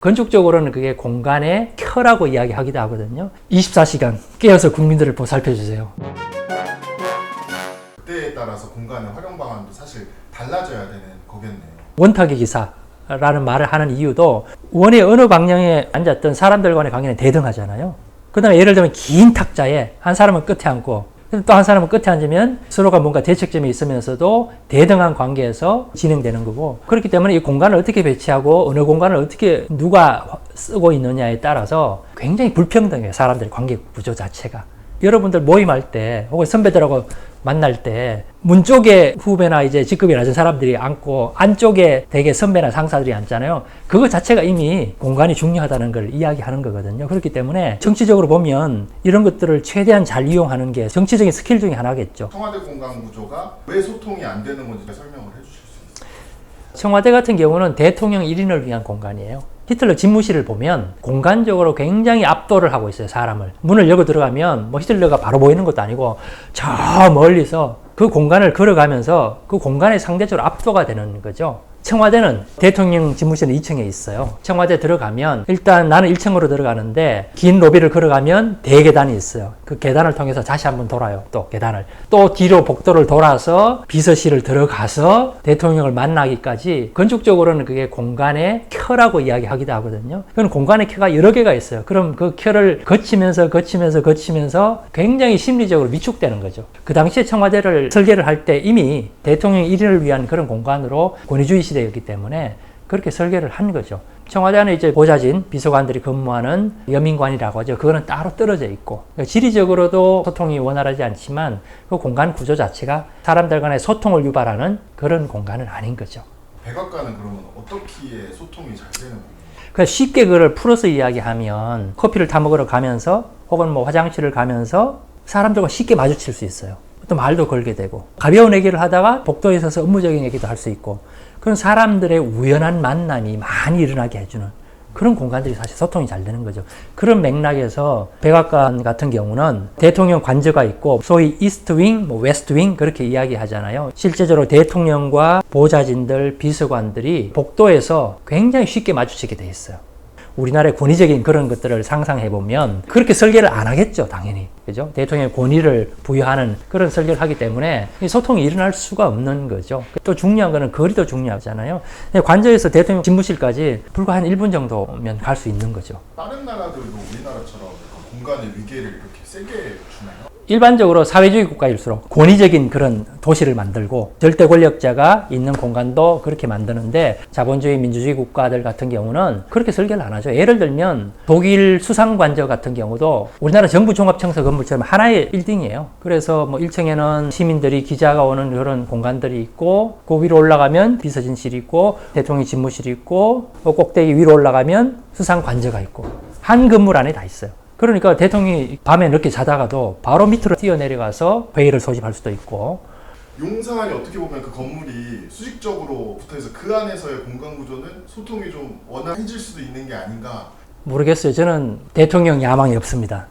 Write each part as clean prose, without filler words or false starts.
건축적으로는 그게 공간의 켜라고 이야기하기도 하거든요. 24시간 깨어서 국민들을 보살펴주세요. 그때에 따라서 공간의 활용 방안도 사실 달라져야 되는 거겠네요. 원탁의 기사라는 말을 하는 이유도 원의 어느 방향에 앉았던 사람들 간의 관계는 대등하잖아요. 그 다음에 예를 들면 긴 탁자에 한 사람은 끝에 앉고 또 한 사람은 끝에 앉으면 서로가 뭔가 대척점이 있으면서도 대등한 관계에서 진행되는 거고, 그렇기 때문에 이 공간을 어떻게 배치하고 어느 공간을 어떻게 누가 쓰고 있느냐에 따라서 굉장히 불평등해요. 사람들의 관계 구조 자체가. 여러분들 모임할 때 혹은 선배들하고 만날 때 문 쪽에 후배나 이제 직급이 낮은 사람들이 앉고 안쪽에 되게 선배나 상사들이 앉잖아요. 그거 자체가 이미 공간이 중요하다는 걸 이야기하는 거거든요. 그렇기 때문에 정치적으로 보면 이런 것들을 최대한 잘 이용하는 게 정치적인 스킬 중에 하나겠죠. 청와대 공간 구조가 왜 소통이 안 되는 건지 설명을 해주실 수 있어요? 청와대 같은 경우는 대통령 1인을 위한 공간이에요. 히틀러 집무실을 보면 공간적으로 굉장히 압도를 하고 있어요. 사람을. 문을 열고 들어가면 뭐 히틀러가 바로 보이는 것도 아니고 저 멀리서 그 공간을 걸어가면서 그 공간에 상대적으로 압도가 되는 거죠. 청와대는 대통령 집무실은 2층에 있어요. 청와대 들어가면 일단 나는 1층으로 들어가는데 긴 로비를 걸어가면 대계단이 있어요. 그 계단을 통해서 다시 한번 돌아요. 또 계단을. 또 뒤로 복도를 돌아서 비서실을 들어가서 대통령을 만나기까지 건축적으로는 그게 공간의 켜라고 이야기하기도 하거든요. 그건 공간의 켜가 여러 개가 있어요. 그럼 그 켜를 거치면서 굉장히 심리적으로 위축되는 거죠. 그 당시에 청와대를 설계를 할 때 이미 대통령 1인을 위한 그런 공간으로 권위주의 시대였기 때문에 그렇게 설계를 한 거죠. 청와대 안에 이제 보좌진, 비서관들이 근무하는 여민관이라고 하죠. 그거는 따로 떨어져 있고, 지리적으로도 소통이 원활하지 않지만 그 공간 구조 자체가 사람들 간의 소통을 유발하는 그런 공간은 아닌 거죠. 백악관은 그러면 어떻게 소통이 잘 되는 건가요? 그러니까 쉽게 그걸 풀어서 이야기하면 커피를 타 먹으러 가면서 혹은 뭐 화장실을 가면서 사람들과 쉽게 마주칠 수 있어요. 또 말도 걸게 되고, 가벼운 얘기를 하다가 복도에 서서 업무적인 얘기도 할 수 있고, 그런 사람들의 우연한 만남이 많이 일어나게 해주는 그런 공간들이 사실 소통이 잘 되는 거죠. 그런 맥락에서 백악관 같은 경우는 대통령 관저가 있고 소위 이스트 윙, 웨스트 윙 그렇게 이야기하잖아요. 실제적으로 대통령과 보좌진들, 비서관들이 복도에서 굉장히 쉽게 마주치게 돼 있어요. 우리나라의 권위적인 그런 것들을 상상해보면 그렇게 설계를 안 하겠죠, 당연히. 그죠? 대통령의 권위를 부여하는 그런 설계를 하기 때문에 소통이 일어날 수가 없는 거죠. 또 중요한 거는 거리도 중요하잖아요. 관저에서 대통령 집무실까지 불과 한 1분 정도면 갈 수 있는 거죠. 다른 나라들도 우리나라처럼 공간의 위계를 이렇게 세게 주나요? 일반적으로 사회주의 국가일수록 권위적인 그런 도시를 만들고 절대 권력자가 있는 공간도 그렇게 만드는데, 자본주의 민주주의 국가들 같은 경우는 그렇게 설계를 안 하죠. 예를 들면 독일 수상관저 같은 경우도 우리나라 정부 종합청사 건물처럼 하나의 빌딩이에요. 그래서 뭐 1층에는 시민들이 기자가 오는 그런 공간들이 있고, 그 위로 올라가면 비서진실이 있고 대통령 집무실이 있고, 그 꼭대기 위로 올라가면 수상관저가 있고, 한 건물 안에 다 있어요. 그러니까 대통령이 밤에 늦게 자다가도 바로 밑으로 뛰어내려가서 회의를 소집할 수도 있고. 용산이 어떻게 보면 그 건물이 수직적으로 붙어있어 그 안에서의 공간 구조는 소통이 좀 원활해질 수도 있는 게 아닌가. 모르겠어요. 저는 대통령 야망이 없습니다.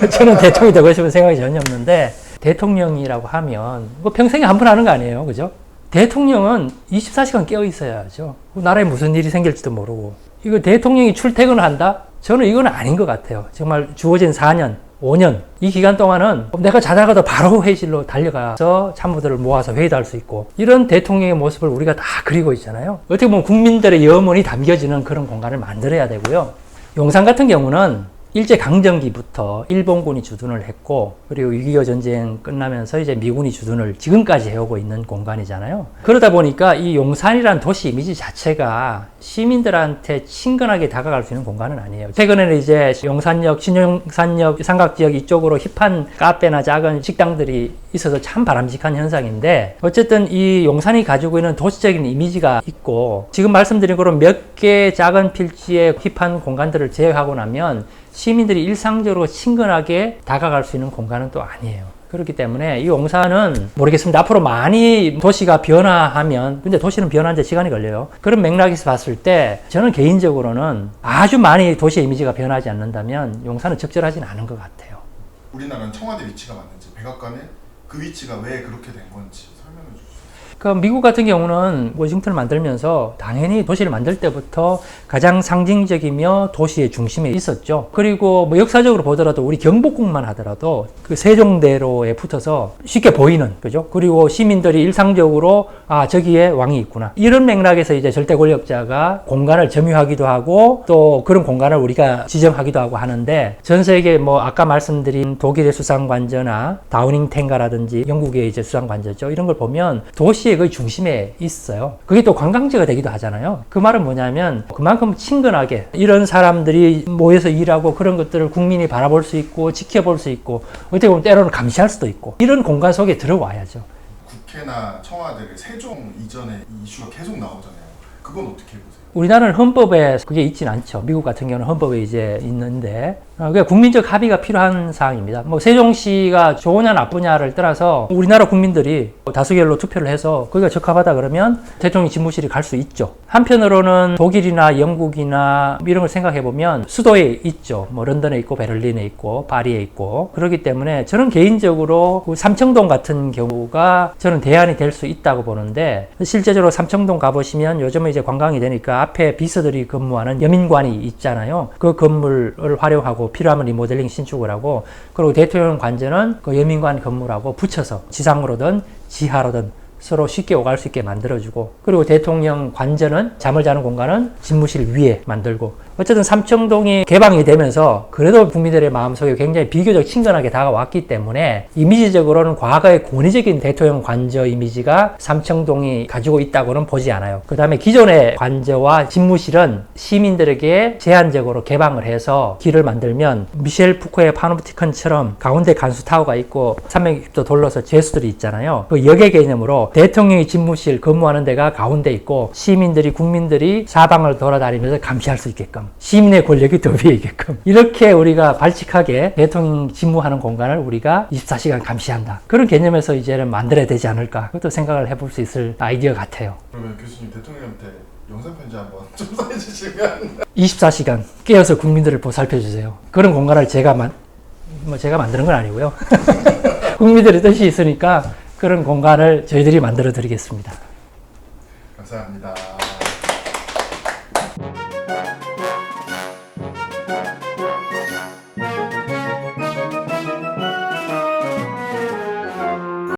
저는 대통령이 되고 싶은 생각이 전혀 없는데, 대통령이라고 하면 뭐 평생에 한 번 하는 거 아니에요. 그죠? 대통령은 24시간 깨어 있어야죠. 나라에 무슨 일이 생길지도 모르고. 이거 대통령이 출퇴근을 한다? 저는 이건 아닌 것 같아요. 정말 주어진 4년, 5년 이 기간 동안은 내가 자다가도 바로 회의실로 달려가서 참모들을 모아서 회의도 할 수 있고, 이런 대통령의 모습을 우리가 다 그리고 있잖아요. 어떻게 보면 국민들의 염원이 담겨지는 그런 공간을 만들어야 되고요. 용산 같은 경우는 일제강점기부터 일본군이 주둔을 했고, 그리고 6.25 전쟁 끝나면서 이제 미군이 주둔을 지금까지 해오고 있는 공간이잖아요. 그러다 보니까 이 용산이라는 도시 이미지 자체가 시민들한테 친근하게 다가갈 수 있는 공간은 아니에요. 최근에는 이제 용산역, 신용산역, 삼각지역 이쪽으로 힙한 카페나 작은 식당들이 있어서 참 바람직한 현상인데, 어쨌든 이 용산이 가지고 있는 도시적인 이미지가 있고, 지금 말씀드린 그런 몇 개의 작은 필지의 힙한 공간들을 제외하고 나면 시민들이 일상적으로 친근하게 다가갈 수 있는 공간은 또 아니에요. 그렇기 때문에 이 용산은 모르겠습니다. 앞으로 많이 도시가 변화하면, 근데 도시는 변화하는데 시간이 걸려요. 그런 맥락에서 봤을 때 저는 개인적으로는 아주 많이 도시의 이미지가 변하지 않는다면 용산은 적절하진 않은 것 같아요. 우리나라는 청와대 위치가 맞는지, 백악관의 그 위치가 왜 그렇게 된 건지 설명해 주시죠. 그 미국 같은 경우는 워싱턴을 만들면서 당연히 도시를 만들 때부터 가장 상징적이며 도시의 중심에 있었죠. 그리고 뭐 역사적으로 보더라도 우리 경복궁만 하더라도 그 세종대로에 붙어서 쉽게 보이는, 그죠? 그리고 시민들이 일상적으로 아, 저기에 왕이 있구나. 이런 맥락에서 이제 절대 권력자가 공간을 점유하기도 하고 또 그런 공간을 우리가 지정하기도 하고 하는데, 전 세계 뭐 아까 말씀드린 독일의 수상관저나 다우닝 탱가라든지 영국의 이제 수상관저죠. 이런 걸 보면 도시의 거의 중심에 있어요. 그게 또 관광지가 되기도 하잖아요. 그 말은 뭐냐면 그만큼 친근하게 이런 사람들이 모여서 일하고 그런 것들을 국민이 바라볼 수 있고 지켜볼 수 있고 어떻게 보면 때로는 감시할 수도 있고 이런 공간 속에 들어와야죠. 국회나 청와대 세종 이전에 이 이슈가 계속 나오잖아요. 그건 어떻게 보세요? 우리나라는 헌법에 그게 있진 않죠. 미국 같은 경우는 헌법에 이제 있는데, 그러니까 국민적 합의가 필요한 사항입니다. 뭐 세종시가 좋으냐 나쁘냐를 떠나서 우리나라 국민들이 다수결로 투표를 해서 거기가 적합하다 그러면 대통령 집무실이 갈 수 있죠. 한편으로는 독일이나 영국이나 이런 걸 생각해 보면 수도에 있죠. 뭐 런던에 있고 베를린에 있고 파리에 있고, 그렇기 때문에 저는 개인적으로 삼청동 같은 경우가 저는 대안이 될 수 있다고 보는데, 실제적으로 삼청동 가보시면 요즘은 이제 관광이 되니까 앞에 비서들이 근무하는 여민관이 있잖아요. 그 건물을 활용하고 필요하면 리모델링 신축을 하고, 그리고 대통령 관저는 그 여민관 건물하고 붙여서 지상으로든 지하로든 서로 쉽게 오갈 수 있게 만들어주고, 그리고 대통령 관저는 잠을 자는 공간은 집무실 위에 만들고, 어쨌든 삼청동이 개방이 되면서 그래도 국민들의 마음속에 굉장히 비교적 친근하게 다가왔기 때문에 이미지적으로는 과거의 권위적인 대통령 관저 이미지가 삼청동이 가지고 있다고는 보지 않아요. 그 다음에 기존의 관저와 집무실은 시민들에게 제한적으로 개방을 해서 길을 만들면 미셸 푸코의 파노프티콘처럼 가운데 간수타워가 있고 300도 돌려서 제수들이 있잖아요. 그 역의 개념으로 대통령의 집무실 근무하는 데가 가운데 있고 시민들이, 국민들이 사방을 돌아다니면서 감시할 수 있게끔, 시민의 권력이 더 위에 있게끔, 이렇게 우리가 발칙하게 대통령 집무하는 공간을 우리가 24시간 감시한다. 그런 개념에서 이제는 만들어야 되지 않을까, 그것도 생각을 해볼 수 있을 아이디어 같아요. 그러면 교수님 대통령한테 영상편지 한번 좀 써주시면 24시간 깨어서 국민들을 보살펴주세요. 그런 공간을 제가 만드는 건 아니고요. 국민들의 뜻이 있으니까 그런 공간을 저희들이 만들어 드리겠습니다. 감사합니다.